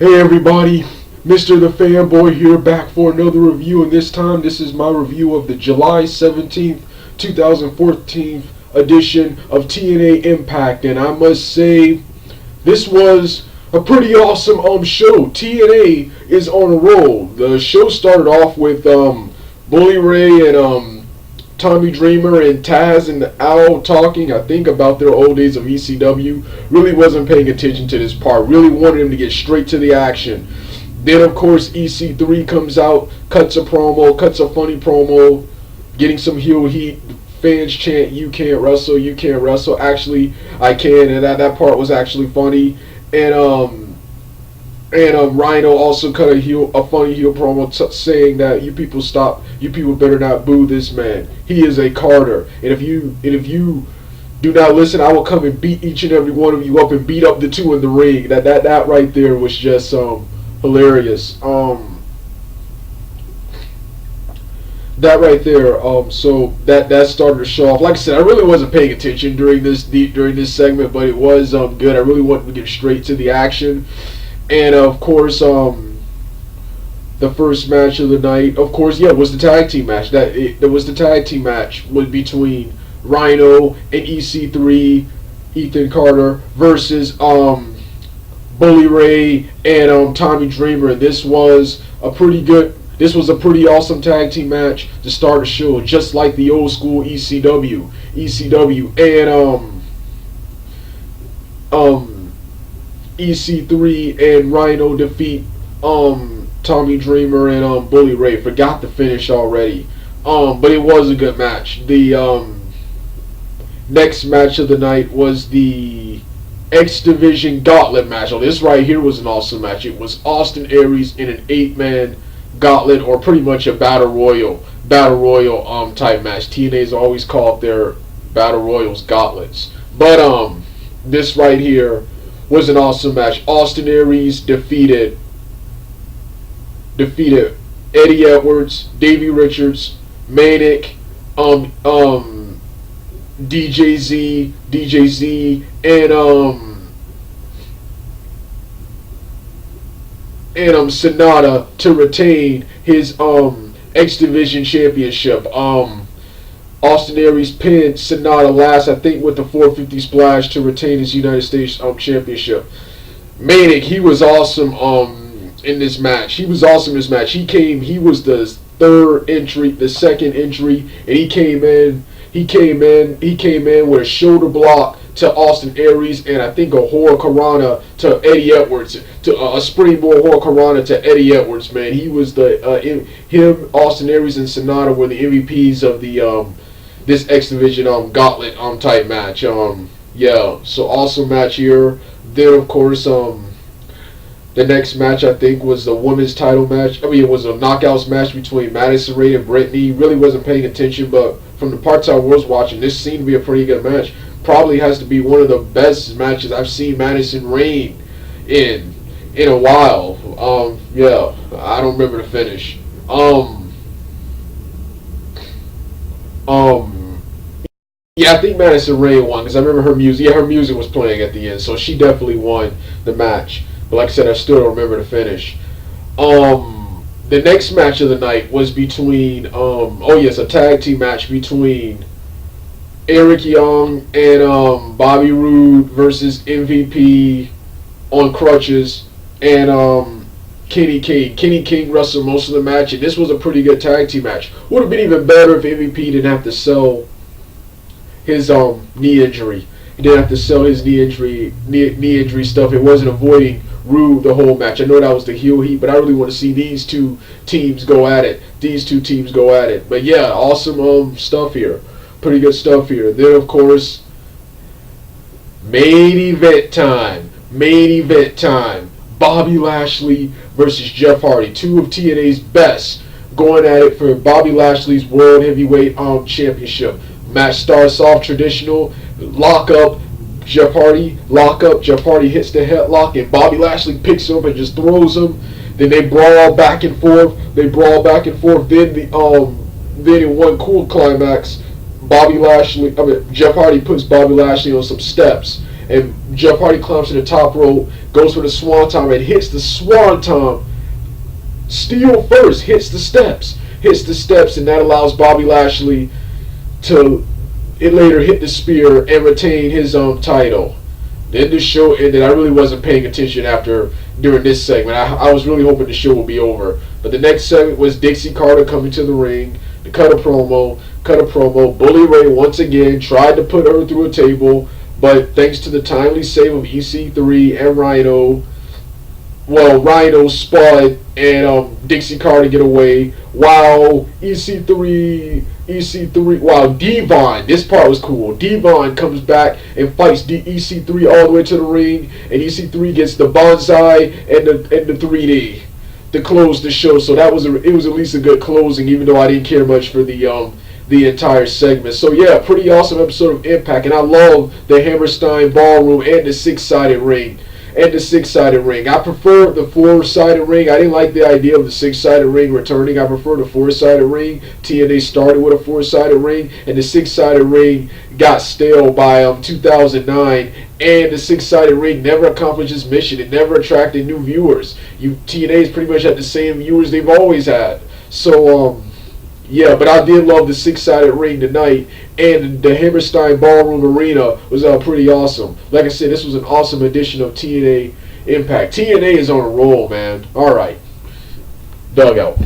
Hey everybody, Mr. The Fanboy here, back for another review, and this time this is my review of the July 17th, 2014 edition of TNA Impact, and I must say, this was a pretty awesome show. TNA is on a roll. The show started off with Bully Ray and Tommy Dreamer and Taz and the Owl talking, I think, about their old days of ECW. Really wasn't paying attention to this part. Really wanted him to get straight to the action. Then, of course, EC3 comes out, cuts a funny promo, getting some heel heat. Fans chant, "You can't wrestle, you can't wrestle." Actually, I can, and that part was actually funny. And Rhino also cut a funny heel promo saying that you people better not boo this man. He is a Carter, and if you do not listen, I will come and beat each and every one of you up and beat up the two in the ring. That right there was just hilarious. That right there. So that started to show off. Like I said, I really wasn't paying attention during this segment, but it was good. I really wanted to get straight to the action. And of course, the first match of the night, of course, was the tag team match. That was the tag team match between Rhino and EC3, Ethan Carter, versus Bully Ray and Tommy Dreamer. And this was a pretty awesome tag team match to start the show, just like the old school ECW, and EC3 and Rhino defeat Tommy Dreamer and Bully Ray. Forgot the finish already, but it was a good match. The next match of the night was the X Division Gauntlet match. This right here was an awesome match. It was Austin Aries in an 8-man gauntlet, or pretty much a battle royal type match. TNA's always called their battle royals gauntlets, but this right here was an awesome match. Austin Aries defeated Eddie Edwards, Davey Richards, Manic, DJZ, and Sonata to retain his X Division championship. Austin Aries pinned Sonata last, I think, with the 450 splash to retain his United States championship. Manic, he was awesome in this match. He was the second entry, and he came in with a shoulder block to Austin Aries, and I think a Hurricanrana to Eddie Edwards, to a springboard Hurricanrana to Eddie Edwards. Man, he was him, Austin Aries, and Sonata were the MVPs of the this X Division gauntlet type match. So awesome match here. Then of course the next match, I think, was the women's title match. It was a knockouts match between Madison Rayne and Brittany. Really wasn't paying attention, but from the parts I was watching, this seemed to be a pretty good match. Probably has to be one of the best matches I've seen Madison Rayne in a while. I don't remember the finish. I think Madison Rayne won, because I remember her music. Her music was playing at the end, so she definitely won the match. But like I said, I still don't remember the finish. The next match of the night was between a tag team match between Eric Young and Bobby Roode versus MVP on crutches and Kenny King. Kenny King wrestled most of the match, and this was a pretty good tag team match. Would have been even better if MVP didn't have to sell his knee injury. He didn't have to sell his knee injury stuff. It wasn't avoiding Roode the whole match. I know that was the heel heat, but I really want to see these two teams go at it. But yeah, awesome stuff here. Pretty good stuff here. Then of course, main event time. Bobby Lashley versus Jeff Hardy. Two of TNA's best going at it for Bobby Lashley's World Heavyweight Championship. Match starts off traditional. Lock up. Jeff Hardy hits the headlock, and Bobby Lashley picks him up and just throws him. Then they brawl back and forth. Then in one cool climax, Jeff Hardy puts Bobby Lashley on some steps, and Jeff Hardy climbs to the top rope, goes for the swanton and hits the swanton. Steel first, hits the steps, and that allows Bobby Lashley to later hit the spear and retain his title. Then the show ended. I really wasn't paying attention during this segment. I was really hoping the show would be over. But the next segment was Dixie Carter coming to the ring to cut a promo. Bully Ray once again tried to put her through a table, but thanks to the timely save of EC3 and Rhino, Rhino, Spud, and Dixie Carter get away, while Devon, this part was cool. Devon comes back and fights EC3 all the way to the ring, and EC3 gets the bonsai and the 3D to close the show. So it was at least a good closing, even though I didn't care much for the entire segment. So yeah, pretty awesome episode of Impact, and I love the Hammerstein Ballroom and the six-sided ring. I prefer the four-sided ring. I didn't like the idea of the six-sided ring returning. I prefer the four-sided ring. TNA started with a four-sided ring, and the six-sided ring got stale by 2009. And the six-sided ring never accomplished its mission. It never attracted new viewers. TNA's pretty much had the same viewers they've always had. So yeah, but I did love the six-sided ring tonight, and the Hammerstein Ballroom Arena was pretty awesome. Like I said, this was an awesome edition of TNA Impact. TNA is on a roll, man. All right, dugout.